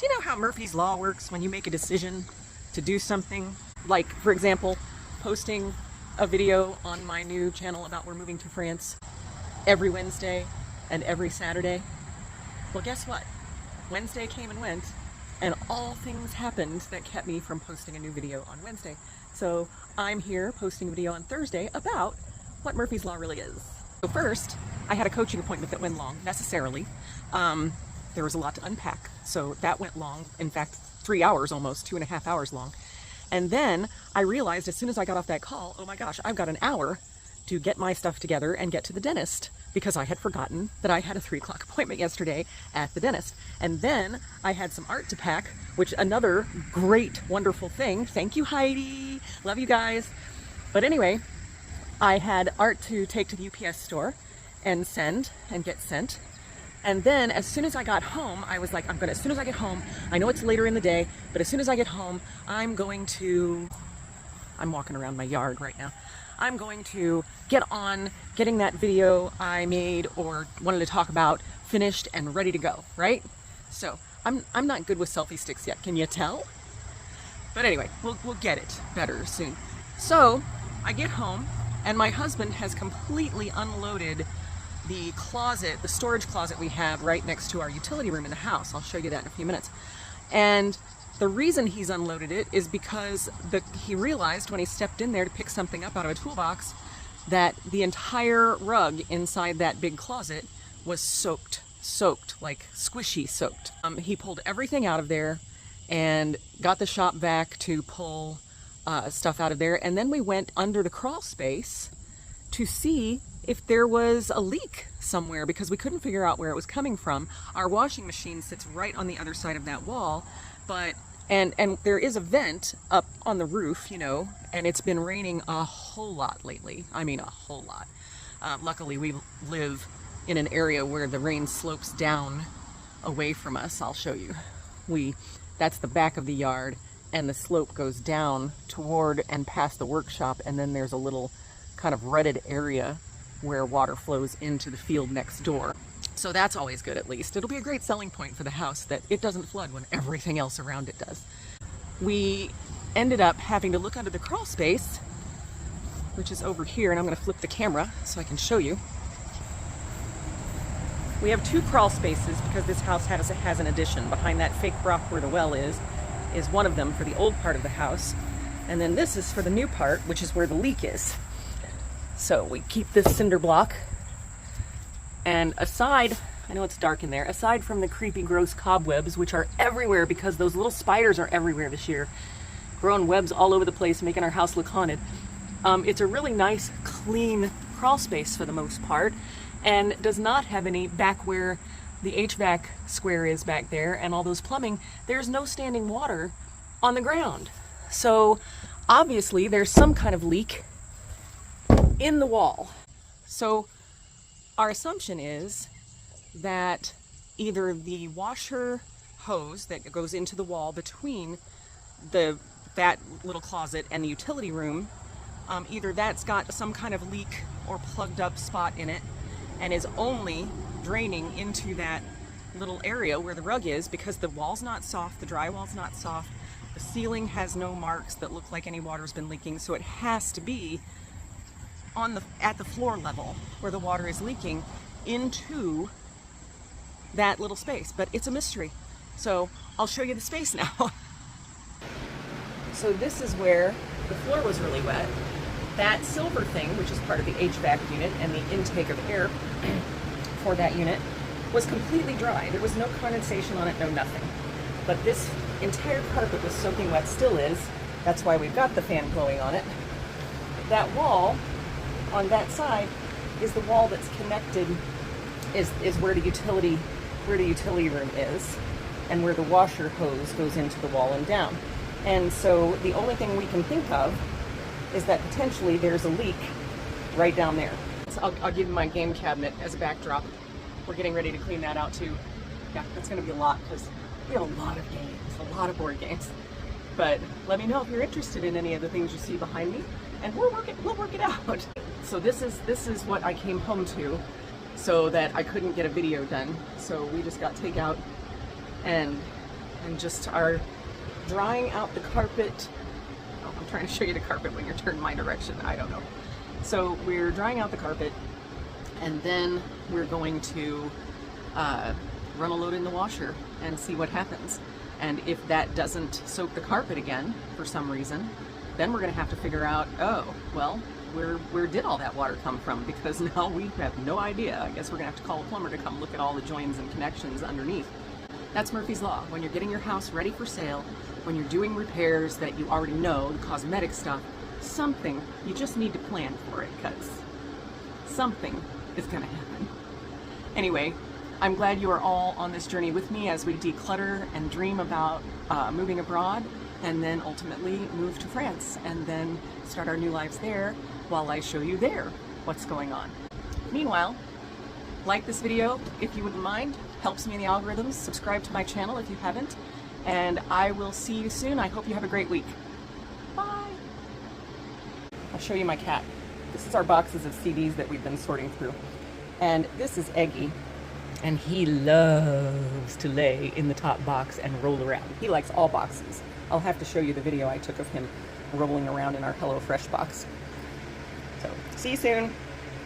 Do you know how Murphy's Law works when you make a decision to do something? Like, for example, posting a video on my new channel about we're moving to France every Wednesday and every Saturday. Well, guess what? Wednesday came and went, and all things happened that kept me from posting a new video on Wednesday. So I'm here posting a video on Thursday about what Murphy's Law really is. So first, I had a coaching appointment that went long, necessarily. There was a lot to unpack, so that went long. In fact, 3 hours almost, 2.5 hours long. And then I realized as soon as I got off that call, oh my gosh, I've got an hour to get my stuff together and get to the dentist, because I had forgotten that I had a 3 o'clock appointment yesterday at the dentist. And then I had some art to pack, which another great, wonderful thing. Thank you, Heidi. Love you guys. But anyway, I had art to take to the UPS store and send and get sent. And then as soon as I got home, I was like, as soon as I get home, I know it's later in the day, but as soon as I get home, I'm walking around my yard right now. I'm going to get on getting that video I made or wanted to talk about finished and ready to go, right? So I'm not good with selfie sticks yet, can you tell? But anyway, we'll get it better soon. So I get home and my husband has completely unloaded the closet, the storage closet we have right next to our utility room in the house. I'll show you that in a few minutes. And the reason he's unloaded it is because he realized when he stepped in there to pick something up out of a toolbox that the entire rug inside that big closet was soaked, like squishy soaked. He pulled everything out of there and got the shop vac to pull stuff out of there. And then we went under the crawl space to see if there was a leak somewhere, because we couldn't figure out where it was coming from. Our washing machine sits right on the other side of that wall, but and there is a vent up on the roof, you know, and it's been raining a whole lot lately. I mean, a whole lot. Luckily, we live in an area where the rain slopes down away from us. I'll show you. That's the back of the yard, and the slope goes down toward and past the workshop, and then there's a little kind of rutted area where water flows into the field next door. So that's always good, at least. It'll be a great selling point for the house that it doesn't flood when everything else around it does. We ended up having to look under the crawl space, which is over here, and I'm going to flip the camera so I can show you. We have 2 crawl spaces because this house has an addition. Behind that fake rock where the well is one of them for the old part of the house. And then this is for the new part, which is where the leak is. So we keep this cinder block, and aside, I know it's dark in there, aside from the creepy gross cobwebs, which are everywhere because those little spiders are everywhere this year, growing webs all over the place, making our house look haunted. It's a really nice, clean crawl space for the most part, and does not have any back where the HVAC square is back there and all those plumbing. There's no standing water on the ground. So obviously there's some kind of leak in the wall. So our assumption is that either the washer hose that goes into the wall between that little closet and the utility room, either that's got some kind of leak or plugged up spot in it and is only draining into that little area where the rug is, because the wall's not soft, the drywall's not soft, the ceiling has no marks that look like any water's been leaking, so it has to be at the floor level where the water is leaking into that little space. But it's a mystery. So I'll show you the space now. So this is where the floor was really wet. That silver thing, which is part of the HVAC unit and the intake of air for that unit, was completely dry. There was no condensation on it, no nothing. But this entire carpet was soaking wet, still is. That's why we've got the fan blowing on it. That wall on that side is the wall that's connected, is where the utility room is, and where the washer hose goes into the wall and down. And so the only thing we can think of is that potentially there's a leak right down there. So I'll give you my game cabinet as a backdrop. We're getting ready to clean that out too. Yeah, that's gonna be a lot because we have a lot of games, a lot of board games. But let me know if you're interested in any of the things you see behind me, and we'll work it out. So this is what I came home to, so that I couldn't get a video done. So we just got takeout and and just are drying out the carpet. Oh, I'm trying to show you the carpet when you're turned my direction. I don't know. So we're drying out the carpet, and then we're going to run a load in the washer and see what happens. And if that doesn't soak the carpet again for some reason, then we're going to have to figure out, oh, well, where did all that water come from? Because now we have no idea. I guess we're going to have to call a plumber to come look at all the joins and connections underneath. That's Murphy's Law. When you're getting your house ready for sale, when you're doing repairs that you already know, the cosmetic stuff, something, you just need to plan for it, because something is going to happen. Anyway, I'm glad you are all on this journey with me as we declutter and dream about moving abroad, and then ultimately move to France and then start our new lives there while I show you there what's going on. Meanwhile, like this video if you wouldn't mind, helps me in the algorithms. Subscribe to my channel if you haven't, and I will see you soon. I hope you have a great week. Bye. I'll show you my cat. This is our boxes of CDs that we've been sorting through, and this is Eggy. And he loves to lay in the top box and roll around. He likes all boxes. I'll have to show you the video I took of him rolling around in our HelloFresh box. So, see you soon.